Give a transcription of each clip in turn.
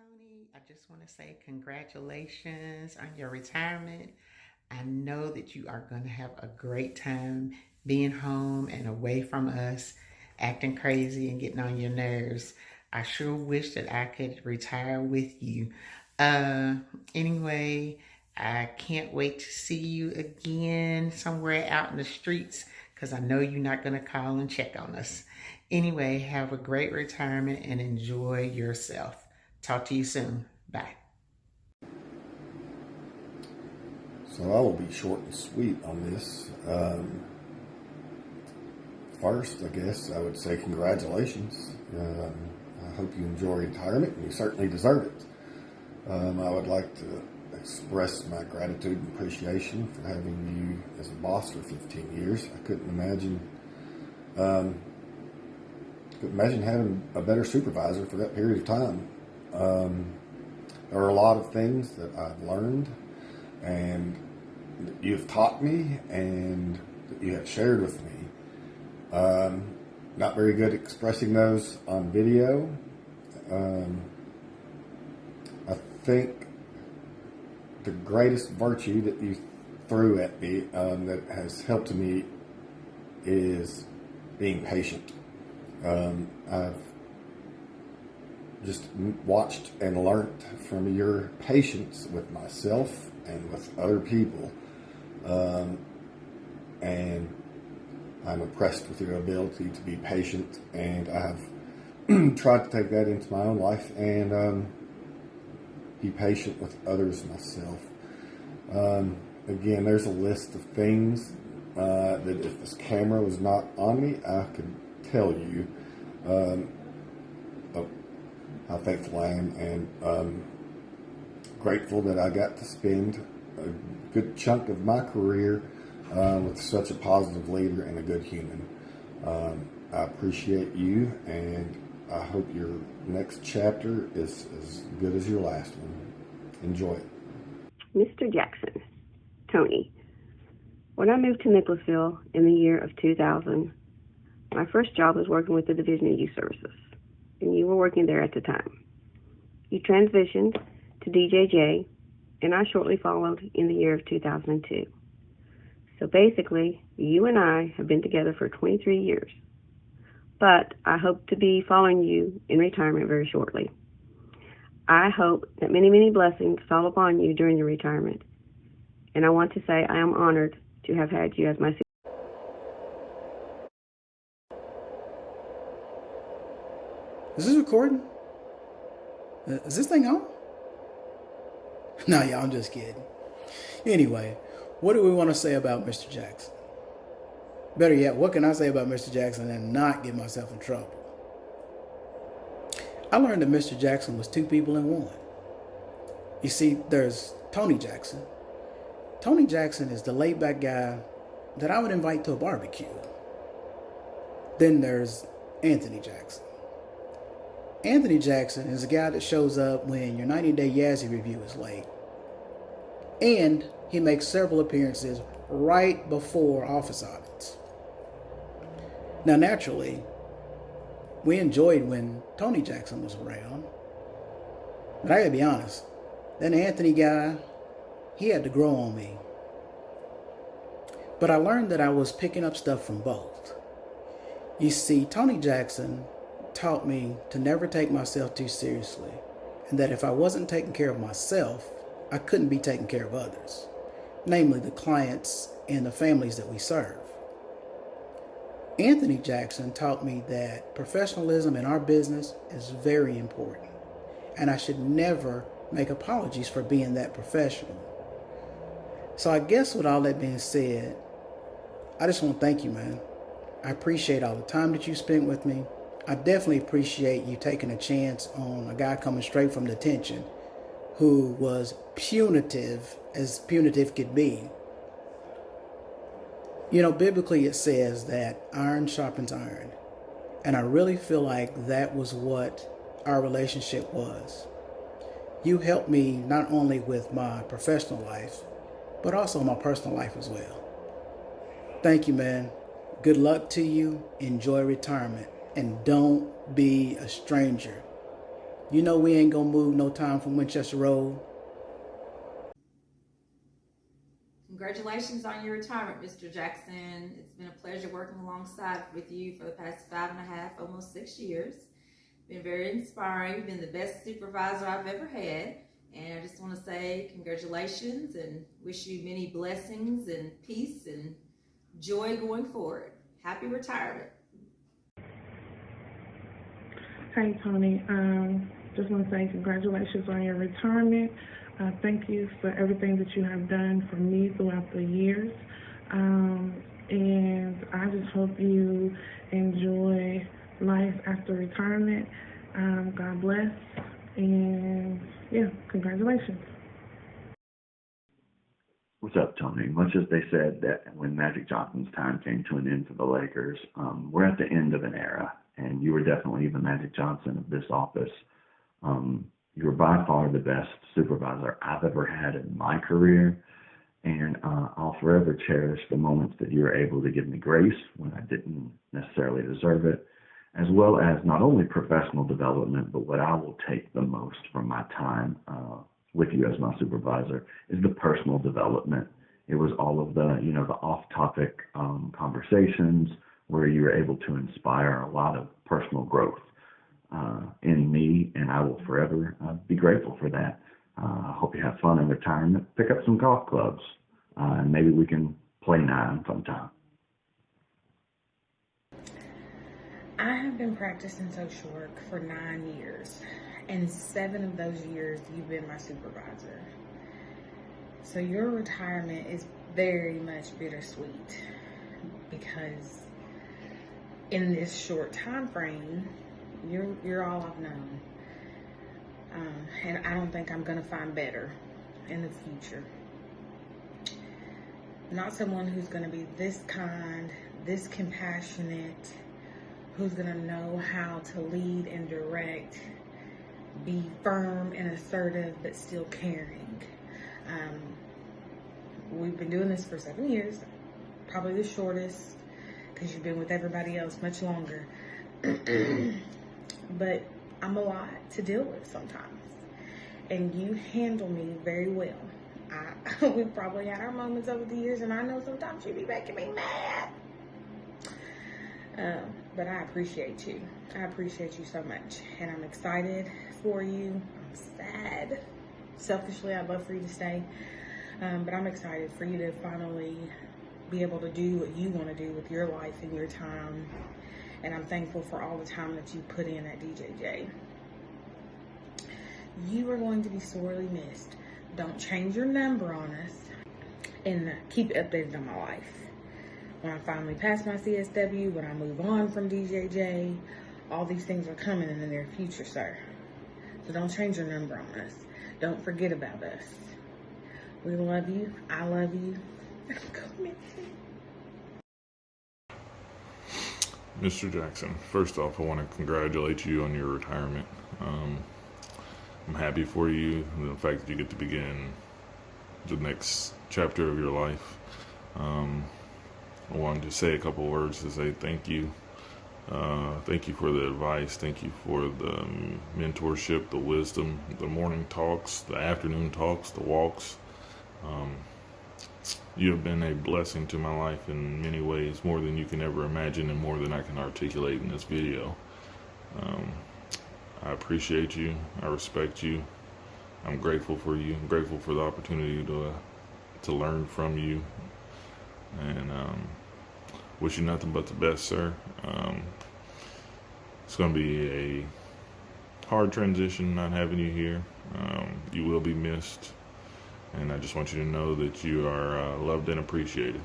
Tony. I just want to say congratulations on your retirement. I know that you are going to have a great time being home and away from us, acting crazy and getting on your nerves. I sure wish that I could retire with you. Uh, anyway, I can't wait to see you again somewhere out in the streets because I know you're not going to call and check on us. Anyway, have a great retirement and enjoy yourself. Talk to you soon. Bye. So I will be short and sweet on this. First, I guess I would say congratulations. I hope you enjoy retirement, and you certainly deserve it. I would like to express my gratitude and appreciation for having you as a boss for 15 years. I couldn't imagine having a better supervisor for that period of time. There are a lot of things that I've learned and that you've taught me and that you have shared with me. Not very good at expressing those on video. I think the greatest virtue that you threw at me that has helped me is being patient. I've just watched and learned from your patience with myself and with other people. And I'm impressed with your ability to be patient, and I've tried to take that into my own life and be patient with others myself. Again, there's a list of things that if this camera was not on me, I could tell you how thankful I am and grateful that I got to spend a good chunk of my career with such a positive leader and a good human. I appreciate you, and I hope your next chapter is as good as your last one. Enjoy it. Mr. Jackson, Tony, when I moved to Nicholasville in the year of 2000, my first job was working with the Division of Youth Services, and you were working there at the time. You transitioned to DJJ, and I shortly followed in the year of 2002. So basically, you and I have been together for 23 years. But I hope to be following you in retirement very shortly. I hope that many, many blessings fall upon you during your retirement. And I want to say I am honored to have had you as my Is this recording? Is this thing on? No, y'all, I'm just kidding. Anyway, what do we want to say about Mr. Jackson? Better yet, what can I say about Mr. Jackson and not get myself in trouble? I learned that Mr. Jackson was two people in one. You see, there's Tony Jackson. Tony Jackson is the laid-back guy that I would invite to a barbecue. Then there's Anthony Jackson. Anthony Jackson is a guy that shows up when your 90-day Yazzie review is late. And he makes several appearances right before office audits. Now, naturally, we enjoyed when Tony Jackson was around. But I gotta be honest, that Anthony guy, he had to grow on me. But I learned that I was picking up stuff from both. You see, Tony Jackson taught me to never take myself too seriously, and that if I wasn't taking care of myself, I couldn't be taking care of others, namely the clients and the families that we serve. Anthony Jackson taught me that professionalism in our business is very important, and I should never make apologies for being that professional. So I guess with all that being said, I just want to thank you, man. I appreciate all the time that you spent with me. I definitely appreciate you taking a chance on a guy coming straight from detention who was punitive as punitive could be. You know, biblically it says that iron sharpens iron. And I really feel like that was what our relationship was. You helped me not only with my professional life, but also my personal life as well. Thank you, man. Good luck to you. Enjoy retirement. And don't be a stranger You know we ain't gonna move no time from Winchester Road. Congratulations on your retirement, Mr. Jackson. It's been a pleasure working alongside with you for the past 5.5, almost 6 years. Been very inspiring. You've been the best supervisor I've ever had. And I just want to say congratulations and wish you many blessings and peace and joy going forward. Happy retirement. Hey, Tony. Just want to say congratulations on your retirement. Thank you for everything that you have done for me throughout the years. And I just hope you enjoy life after retirement. God bless. And yeah, congratulations. What's up, Tony? Much as they said that when Magic Johnson's time came to an end for the Lakers, we're at the end of an era, and you were definitely the Magic Johnson of this office. You were by far the best supervisor I've ever had in my career, and I'll forever cherish the moments that you were able to give me grace when I didn't necessarily deserve it, as well as not only professional development, but what I will take the most from my time with you as my supervisor is the personal development. It was all of the, the off-topic conversations where you were able to inspire a lot of personal growth in me, and I will forever be grateful for that. I hope you have fun in retirement. Pick up some golf clubs, and maybe we can play 9 sometime. I have been practicing social work for 9 years, and 7 of those years you've been my supervisor. So your retirement is very much bittersweet because in this short time frame, you're all I've known. And I don't think I'm gonna find better in the future. Not someone who's gonna be this kind, this compassionate, who's gonna know how to lead and direct, be firm and assertive, but still caring. We've been doing this for 7 years, probably the shortest, because you've been with everybody else much longer. But I'm a lot to deal with sometimes, and you handle me very well. We've probably had our moments over the years, and I know sometimes you be making me mad. But I appreciate you. I appreciate you so much, and I'm excited for you. I'm sad. Selfishly, I'd love for you to stay, but I'm excited for you to finally be able to do what you want to do with your life and your time. And I'm thankful for all the time that you put in at DJJ. You are going to be sorely missed. Don't change your number on us, and keep it updated on my life. When I finally pass my CSW, when I move on from DJJ, all these things are coming in the near future, sir. So don't change your number on us. Don't forget about us. We love you. I love you. Mr. Jackson, first off, I want to congratulate you on your retirement. I'm happy for you, and the fact that you get to begin the next chapter of your life. I wanted to say a couple words to say thank you. Thank you for the advice. Thank you for the mentorship, the wisdom, the morning talks, the afternoon talks, the walks. You have been a blessing to my life in many ways, more than you can ever imagine and more than I can articulate in this video. I appreciate you. I respect you. I'm grateful for you. I'm grateful for the opportunity to learn from you. And wish you nothing but the best, sir. It's going to be a hard transition not having you here. You will be missed. And I just want you to know that you are loved and appreciated.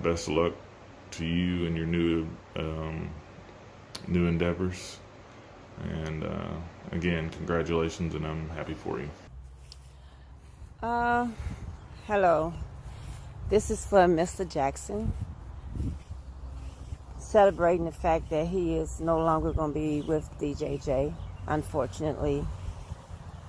Best of luck to you and your new endeavors. And again, congratulations, and I'm happy for you. Hello. This is for Mr. Jackson, celebrating the fact that he is no longer going to be with DJJ, unfortunately.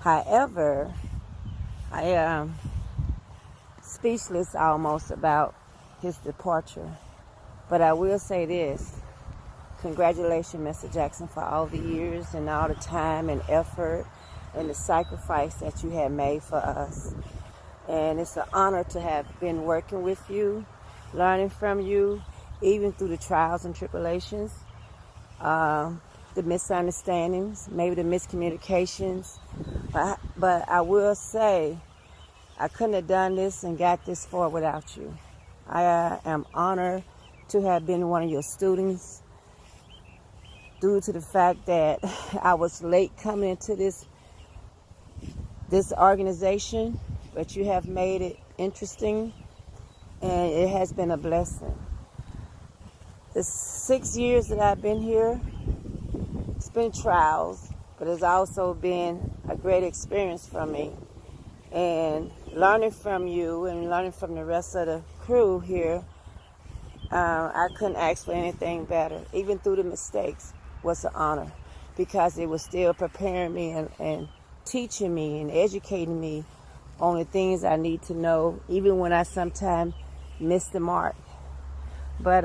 However, I am speechless almost about his departure. But I will say this. congratulations, Mr. Jackson, for all the years and all the time and effort and the sacrifice that you have made for us. And it's an honor to have been working with you, learning from you, even through the trials and tribulations, the misunderstandings, maybe the miscommunications. But I will say, I couldn't have done this and got this far without you. I am honored to have been one of your students due to the fact that I was late coming into this organization, but you have made it interesting, and it has been a blessing. The 6 years that I've been here, it's been trials, but it's also been a great experience for me. And learning from you and learning from the rest of the crew here, I couldn't ask for anything better. Even through the mistakes was an honor, because it was still preparing me and teaching me and educating me on the things I need to know, even when I sometimes miss the mark. But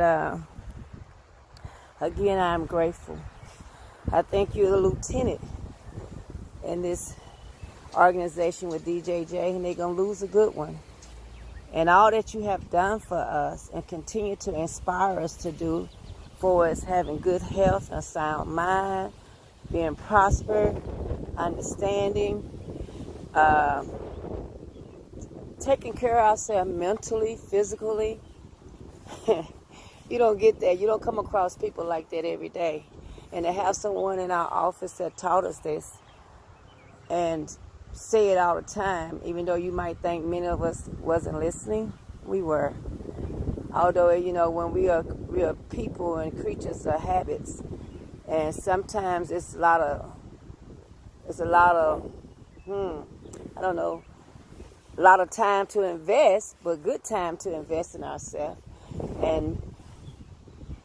again, I'm grateful. I think you're the lieutenant in this organization with DJJ, and they're going to lose a good one. And all that you have done for us and continue to inspire us to do for us, having good health and sound mind, being prospered, understanding, taking care of ourselves mentally, physically. You don't get that. You don't come across people like that every day. And to have someone in our office that taught us this and say it all the time, even though you might think many of us wasn't listening, we were. Although, you know, when we are people and creatures of habits, and sometimes it's a lot of I don't know, a lot of time to invest, but good time to invest in ourselves. And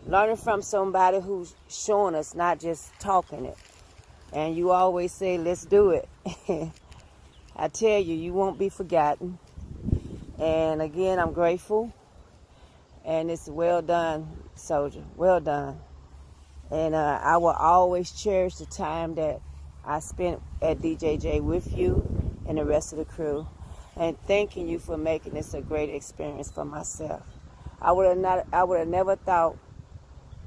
learning from somebody who's showing us, not just talking it. And you always say, let's do it. I tell you, you won't be forgotten. And again, I'm grateful. And it's well done, soldier. Well done. And I will always cherish the time that I spent at DJJ with you and the rest of the crew. And thanking you for making this a great experience for myself. I would have never thought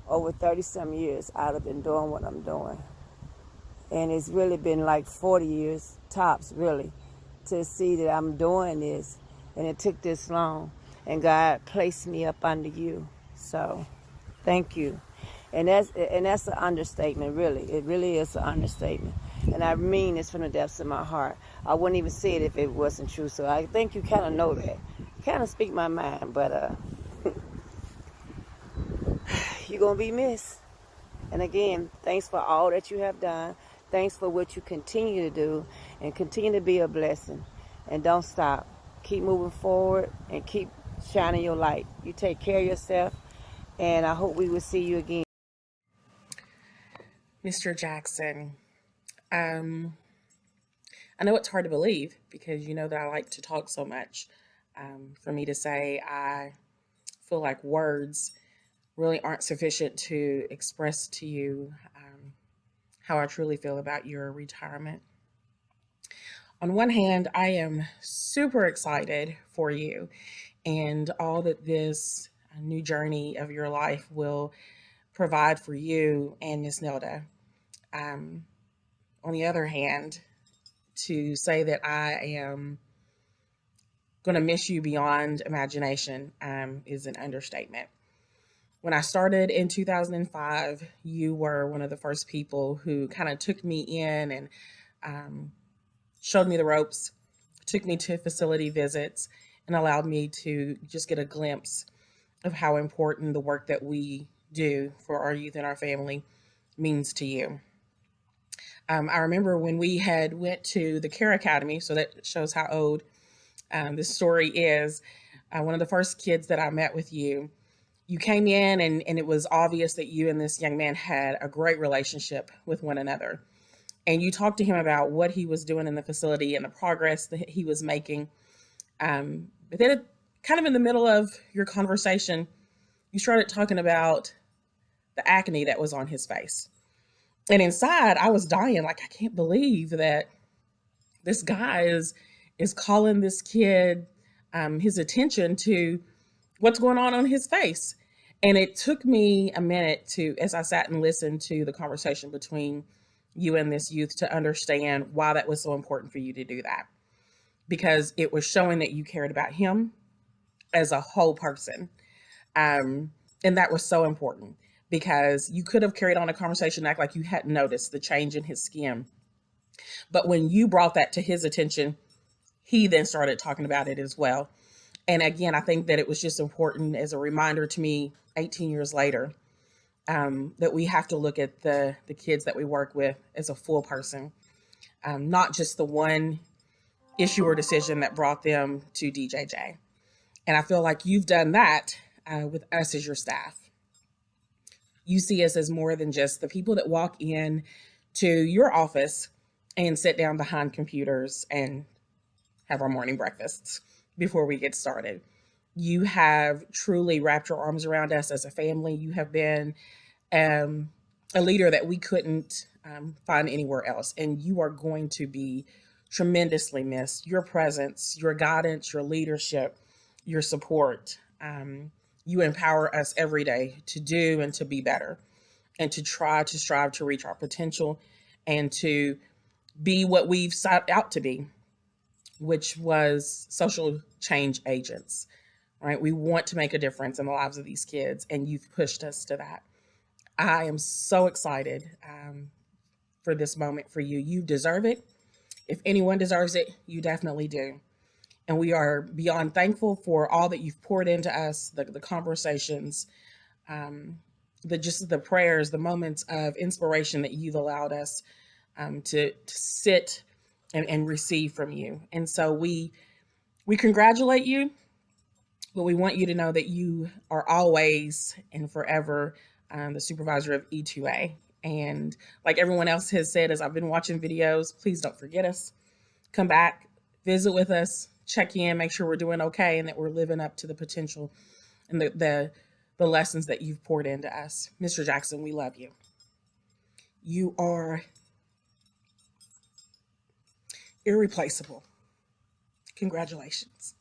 over 30-some years I'd have been doing what I'm doing. And it's really been like 40 years, tops, really, to see that I'm doing this. And it took this long. And God placed me up under you. So, thank you. And that's an understatement, really. It really is an understatement. And I mean this from the depths of my heart. I wouldn't even say it if it wasn't true. So I think you kind of know that. Kind of speak my mind, but you're going to be missed. And again, thanks for all that you have done. Thanks for what you continue to do, and continue to be a blessing. And don't stop. Keep moving forward and keep shining your light. You take care of yourself, and I hope we will see you again. Mr. Jackson, I know it's hard to believe, because you know that I like to talk so much. For me to say, I feel like words really aren't sufficient to express to you how I truly feel about your retirement. On one hand, I am super excited for you and all that this new journey of your life will provide for you and Miss Nelda. On the other hand, to say that I am going to miss you beyond imagination is an understatement. When I started in 2005, you were one of the first people who kind of took me in and showed me the ropes, took me to facility visits, and allowed me to just get a glimpse of how important the work that we do for our youth and our family means to you. I remember when we had went to the Care Academy, so that shows how old this story is. One of the first kids that I met with you, you came in and it was obvious that you and this young man had a great relationship with one another. And you talked to him about what he was doing in the facility and the progress that he was making. But then kind of in the middle of your conversation, you started talking about the acne that was on his face. And inside, I was dying. Like, I can't believe that this guy is calling this kid his attention to what's going on his face. And it took me a minute to, as I sat and listened to the conversation between you and this youth, to understand why that was so important for you to do that. Because it was showing that you cared about him as a whole person. And that was so important, because you could have carried on a conversation, act like you hadn't noticed the change in his skin. But when you brought that to his attention, he then started talking about it as well. And again, I think that it was just important as a reminder to me 18 years later, that we have to look at the kids that we work with as a full person, not just the one issue or decision that brought them to DJJ. And I feel like you've done that with us as your staff. You see us as more than just the people that walk in to your office and sit down behind computers and have our morning breakfasts before we get started. You have truly wrapped your arms around us as a family. You have been a leader that we couldn't find anywhere else. And you are going to be tremendously missed. Your presence, your guidance, your leadership, your support. You empower us every day to do and to be better, and to try to strive to reach our potential and to be what we've sought out to be, which was social change agents, right? We want to make a difference in the lives of these kids, and you've pushed us to that. I am so excited for this moment for you. You deserve it. If anyone deserves it, you definitely do. And we are beyond thankful for all that you've poured into us, the conversations, the prayers, the moments of inspiration that you've allowed us to sit and receive from you. And so we congratulate you, but we want you to know that you are always and forever the supervisor of E2A. And like everyone else has said, as I've been watching videos, please don't forget us. Come back, visit with us, check in, make sure we're doing okay and that we're living up to the potential and the lessons that you've poured into us. Mr. Jackson, we love you. You are irreplaceable. Congratulations.